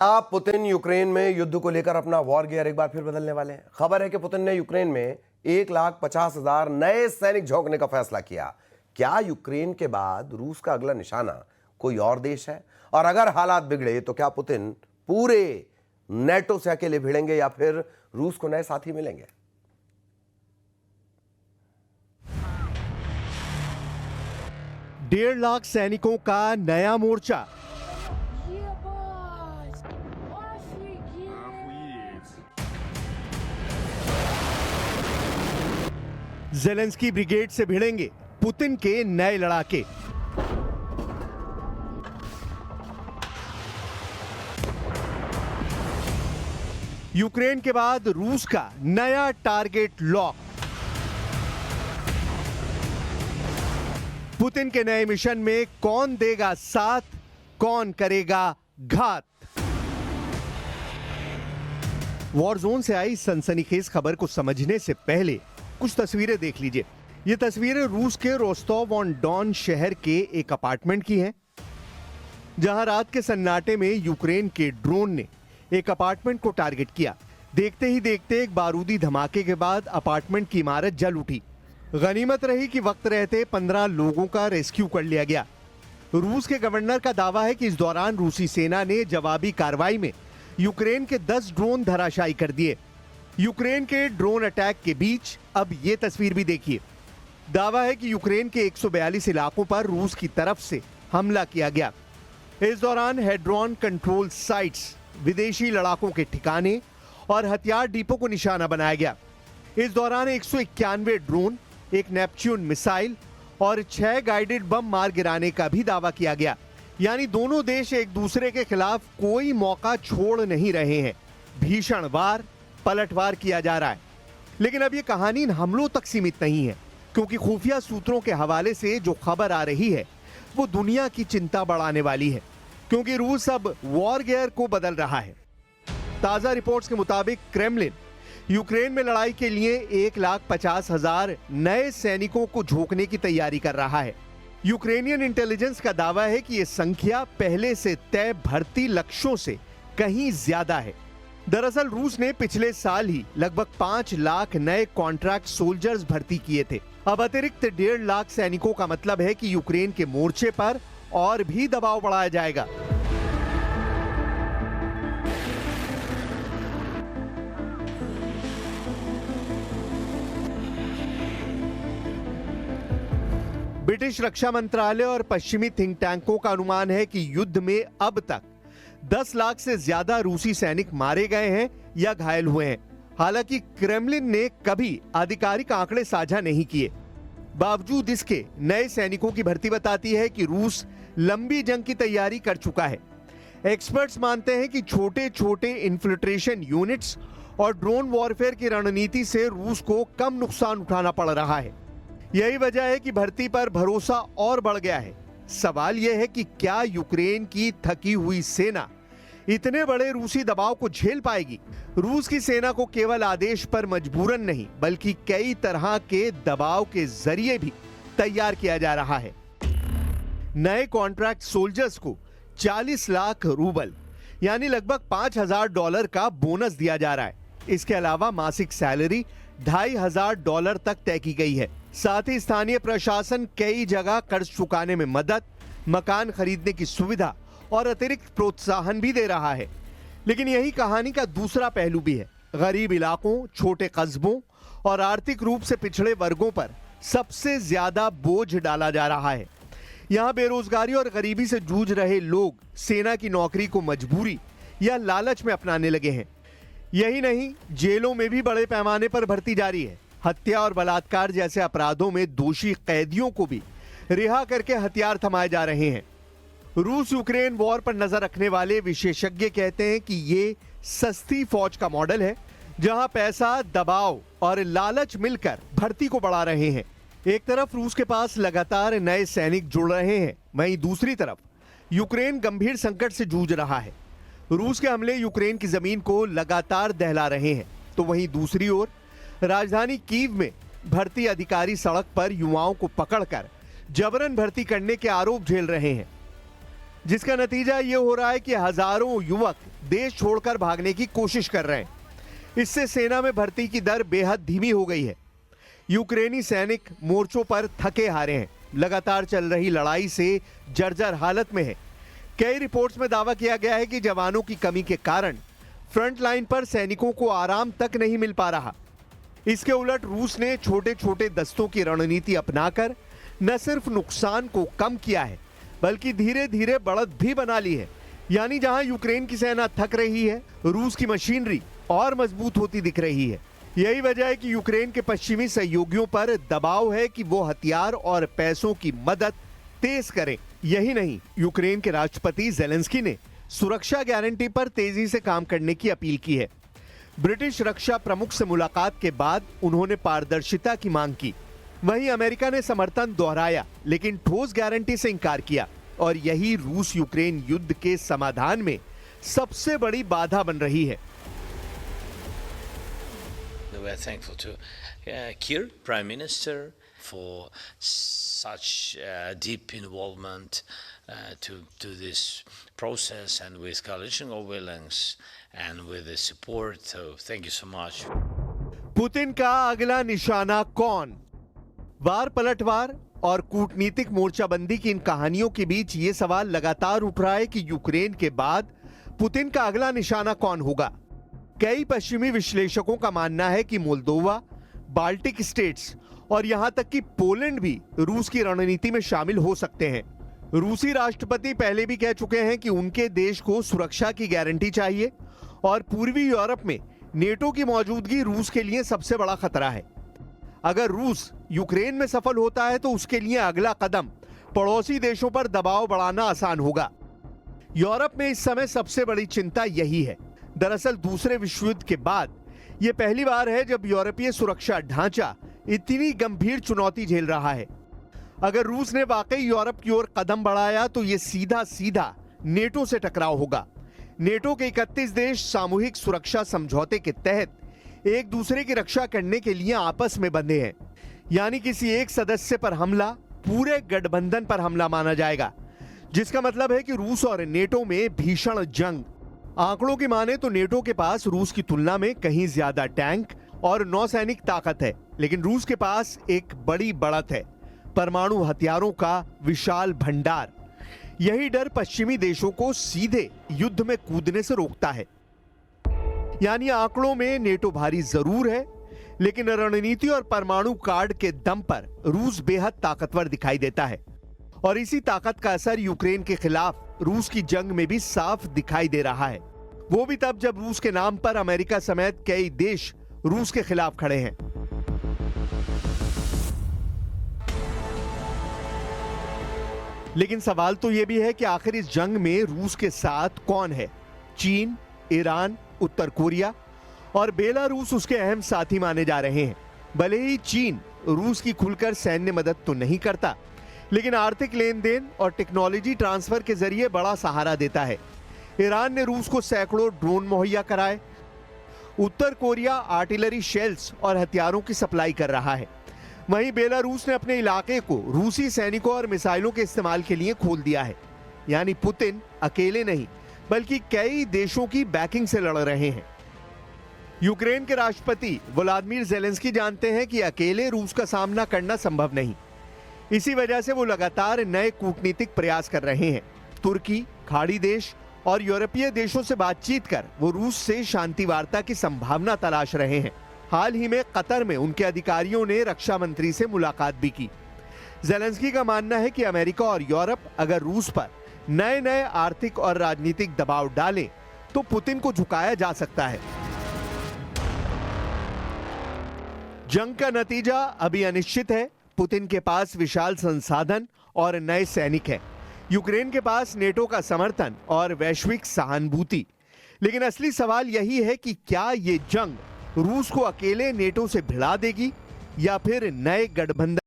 आप Putin Ukraine में युद्ध को लेकर अपना वॉर गियर एक बार फिर बदलने वाले हैं। खबर है कि पुतिन ने यूक्रेन में 1,50,000 नए सैनिक झोंकने का फैसला किया। क्या यूक्रेन के बाद रूस का अगला निशाना कोई और देश है? और अगर हालात बिगड़े तो क्या पुतिन पूरे नेटो से अकेले भिड़ेंगे या फिर रूस को नए साथी मिलेंगे? डेढ़ लाख सैनिकों का नया मोर्चा। जेलेंस्की ब्रिगेड से भिड़ेंगे पुतिन के नए लड़ाके। यूक्रेन के बाद रूस का नया टारगेट लॉक। पुतिन के नए मिशन में कौन देगा साथ, कौन करेगा घात? वॉर जोन से आई सनसनीखेज खबर को समझने से पहले कुछ तस्वीरें देख लीजिए। ये तस्वीरें रूस के रोस्टोव ऑन डॉन शहर के एक अपार्टमेंट की हैं, जहां रात के सन्नाटे में यूक्रेन के ड्रोन ने एक अपार्टमेंट को टारगेट किया। देखते ही देखते एक बारूदी धमाके के बाद अपार्टमेंट की इमारत जल उठी। गनीमत रही कि वक्त रहते 15 लोगों का रेस्क्यू कर लिया गया। रूस के गवर्नर का दावा है कि इस दौरान रूसी सेना ने जवाबी कार्रवाई में यूक्रेन के 10 ड्रोन धराशायी कर दिए। यूक्रेन के ड्रोन अटैक के बीच अब ये तस्वीर भी देखिए। दावा है कि यूक्रेन के 142 इलाकों पर रूस की तरफ से हमला किया गया। इस दौरान हेड्रॉन कंट्रोल साइट्स, विदेशी लड़ाकों के ठिकाने और हथियार डिपो को निशाना बनाया गया। इस दौरान 191 ड्रोन, एक नेपच्यून मिसाइल और 6 गाइडेड बम मार गिराने का भी दावा किया गया। यानी दोनों देश एक दूसरे के खिलाफ कोई मौका छोड़ नहीं रहे हैं। भीषण वार, पलटवार किया जा रहा है। लेकिन अब यह कहानी इन हमलों तक सीमित नहीं है, क्योंकि खुफिया सूत्रों के हवाले से जो खबर आ रही है वो दुनिया की चिंता बढ़ाने वाली है, क्योंकि रूस अब वॉर गियर को बदल रहा है। ताजा रिपोर्ट्स के मुताबिक क्रेमलिन यूक्रेन में लड़ाई के लिए 1,50,000 नए सैनिकों को झोंकने की तैयारी कर रहा है। यूक्रेनियन इंटेलिजेंस का दावा है कि यह संख्या पहले से तय भर्ती लक्ष्यों से कहीं ज्यादा है। दरअसल रूस ने पिछले साल ही लगभग 5 लाख नए कॉन्ट्रैक्ट सोल्जर्स भर्ती किए थे। अब अतिरिक्त 1.5 लाख सैनिकों का मतलब है कि यूक्रेन के मोर्चे पर और भी दबाव बढ़ाया जाएगा। ब्रिटिश रक्षा मंत्रालय और पश्चिमी थिंक टैंकों का अनुमान है कि युद्ध में अब तक 10 लाख से ज्यादा रूसी सैनिक मारे गए हैं या घायल हुए हैं। हालांकि क्रेमलिन ने कभी आधिकारिक आंकड़े साझा नहीं किए। बावजूद इसके नए सैनिकों की भर्ती बताती है कि रूस लंबी जंग की तैयारी कर चुका है। एक्सपर्ट्स मानते हैं कि छोटे छोटे इन्फिल्ट्रेशन यूनिट्स और ड्रोन वॉरफेयर की रणनीति से रूस को कम नुकसान उठाना पड़ रहा है। यही वजह है कि भर्ती पर भरोसा और बढ़ गया है। सवाल यह है कि क्या यूक्रेन की थकी हुई सेना इतने बड़े रूसी दबाव को झेल पाएगी? रूस की सेना को केवल आदेश पर मजबूरन नहीं, बल्कि कई तरह के दबाव के जरिए भी तैयार किया जा रहा है। नए कॉन्ट्रैक्ट सोल्जर्स को 40 लाख रूबल यानी लगभग $5,000 का बोनस दिया जा रहा है। इसके अलावा मासिक सैलरी $2,500 तक तय की गई है। साथ ही स्थानीय प्रशासन कई जगह कर्ज चुकाने में मदद, मकान खरीदने की सुविधा और अतिरिक्त प्रोत्साहन भी दे रहा है। लेकिन यही कहानी का दूसरा पहलू भी है। गरीब इलाकों, छोटे कस्बों और आर्थिक रूप से पिछड़े वर्गों पर सबसे ज्यादा बोझ डाला जा रहा है। यहां बेरोजगारी और गरीबी से जूझ रहे लोग सेना की नौकरी को मजबूरी या लालच में अपनाने लगे हैं। यही नहीं, जेलों में भी बड़े पैमाने पर भर्ती जारी है। हत्या और बलात्कार जैसे अपराधों में दोषी कैदियों को भी रिहा करके हथियार थमाए जा रहे हैं। रूस यूक्रेन वॉर पर नजर रखने वाले विशेषज्ञ कहते हैं कि ये सस्ती फौज का मॉडल है, जहां पैसा, दबाव और लालच मिलकर भर्ती को बढ़ा रहे हैं। एक तरफ रूस के पास लगातार नए सैनिक जुड़ रहे हैं, वहीं दूसरी तरफ यूक्रेन गंभीर संकट से जूझ रहा है। रूस के हमले यूक्रेन की जमीन को लगातार दहला रहे हैं, तो वहीं दूसरी ओर राजधानी कीव में भर्ती अधिकारी सड़क पर युवाओं को पकड़कर जबरन भर्ती करने के आरोप झेल रहे हैं। जिसका नतीजा ये हो रहा है कि हजारों युवक देश छोड़कर भागने की कोशिश कर रहे हैं। इससे सेना में भर्ती की दर बेहद धीमी हो गई है। यूक्रेनी सैनिक मोर्चों पर थके हारे हैं, लगातार चल रही लड़ाई से जर्जर हालत में है। कई रिपोर्ट्स में दावा किया गया है कि जवानों की कमी के कारण फ्रंट लाइन पर सैनिकों को आराम तक नहीं मिल पा रहा। इसके उलट रूस ने छोटे छोटे दस्तों की रणनीति अपनाकर न सिर्फ नुकसान को कम किया है, बल्कि धीरे धीरे बढ़त भी बना ली है। यानी जहां यूक्रेन की सेना थक रही है, रूस की मशीनरी और मजबूत होती दिख रही है। यही वजह है कि यूक्रेन के पश्चिमी सहयोगियों पर दबाव है कि वो हथियार और पैसों की मदद तेज करें। यही नहीं, यूक्रेन के राष्ट्रपति जेलेंस्की ने सुरक्षा गारंटी पर तेजी से काम करने की अपील की है। ब्रिटिश रक्षा प्रमुख से मुलाकात के बाद उन्होंने पारदर्शिता की मांग की। वहीं अमेरिका ने समर्थन दोहराया, लेकिन ठोस गारंटी से इंकार किया। और यही रूस यूक्रेन युद्ध के समाधान में सबसे बड़ी बाधा बन रही है। We are thankful to Kir, Prime Minister, for such deep involvement to this process and with coalition of willings and with the support. So thank you so much. Putin का अगला निशाना कौन? वार पलटवार और कूटनीतिक मोर्चाबंदी की इन कहानियों के बीच ये सवाल लगातार उठ रहा है कि यूक्रेन के बाद पुतिन का अगला निशाना कौन होगा। कई पश्चिमी विश्लेषकों का मानना है कि मोल्दोवा, बाल्टिक स्टेट्स और यहां तक कि पोलैंड भी रूस की रणनीति में शामिल हो सकते हैं। रूसी राष्ट्रपति पहले भी कह चुके हैं कि उनके देश को सुरक्षा की गारंटी चाहिए और पूर्वी यूरोप में नेटो की मौजूदगी रूस के लिए सबसे बड़ा खतरा है। अगर रूस यूक्रेन में सफल होता है तो उसके लिए अगला कदम पड़ोसी देशों पर दबाव बढ़ाना आसान होगा। यूरोप में इस समय सबसे बड़ी चिंता यही है। दरअसल दूसरे विश्व युद्ध के बाद यह पहली बार है जब यूरोपीय सुरक्षा ढांचा इतनी गंभीर चुनौती झेल रहा है। अगर रूस ने वाकई यूरोप की ओर कदम बढ़ाया तो यह सीधा सीधा नेटो से टकराव होगा। नेटो के 31 देश सामूहिक सुरक्षा समझौते के तहत एक दूसरे की रक्षा करने के लिए आपस में बंधे हैं। यानी किसी एक सदस्य पर हमला पूरे गठबंधन पर हमला माना जाएगा, जिसका मतलब है कि रूस और नेटो में भीषण जंग। आंकड़ों की माने तो नेटो के पास रूस की तुलना में कहीं ज्यादा टैंक और नौसैनिक ताकत है, लेकिन रूस के पास एक बड़ी बढ़त है, परमाणु हथियारों का विशाल भंडार। यही डर पश्चिमी देशों को सीधे युद्ध में कूदने से रोकता है। यानी आंकड़ों में नेटो भारी जरूर है, लेकिन रणनीति और परमाणु कार्ड के दम पर रूस बेहद ताकतवर दिखाई देता है। और इसी ताकत का असर यूक्रेन के खिलाफ रूस की जंग में भी साफ दिखाई दे रहा है। वो भी तब जब रूस के नाम पर अमेरिका समेत कई देश रूस के खिलाफ खड़े हैं। लेकिन सवाल तो यह भी है कि आखिर इस जंग में रूस के साथ कौन है? चीन, ईरान, उत्तर कोरिया और बेलारूस उसके अहम साथी माने जा रहे हैं। भले ही चीन रूस की खुलकर सैन्य मदद तो नहीं करता, लेकिन आर्थिक लेन देन और टेक्नोलॉजी ट्रांसफर के जरिए बड़ा सहारा देता है। ईरान ने रूस को सैकड़ों ड्रोन मुहैया कराए। उत्तर कोरिया आर्टिलरी शेल्स और हथियारों की सप्लाई कर रहा है। वहीं बेलारूस ने अपने इलाके को रूसी सैनिकों और मिसाइलों के इस्तेमाल के लिए खोल दिया है। यानी पुतिन अकेले नहीं, बल्कि कई देशों की बैकिंग से लड़ रहे हैं। यूक्रेन के राष्ट्रपति व्लादिमीर ज़ेलेंस्की जानते हैं कि अकेले रूस का सामना करना संभव नहीं। इसी वजह से वो लगातार नए कूटनीतिक प्रयास कर रहे हैं। तुर्की, खाड़ी देश और यूरोपीय देशों से बातचीत कर वो रूस से शांति वार्ता की संभावना तलाश रहे हैं। हाल ही में कतर में उनके अधिकारियों ने रक्षा मंत्री से मुलाकात भी की। ज़ेलेंस्की का मानना है कि अमेरिका और यूरोप अगर रूस पर नए नए आर्थिक और राजनीतिक दबाव डालें तो पुतिन को झुकाया जा सकता है। जंग का नतीजा अभी अनिश्चित है। पुतिन के पास विशाल संसाधन और नए सैनिक हैं। यूक्रेन के पास नेटो का समर्थन और वैश्विक सहानुभूति। लेकिन असली सवाल यही है कि क्या ये जंग रूस को अकेले नेटो से भिड़ा देगी या फिर नए गठबंधन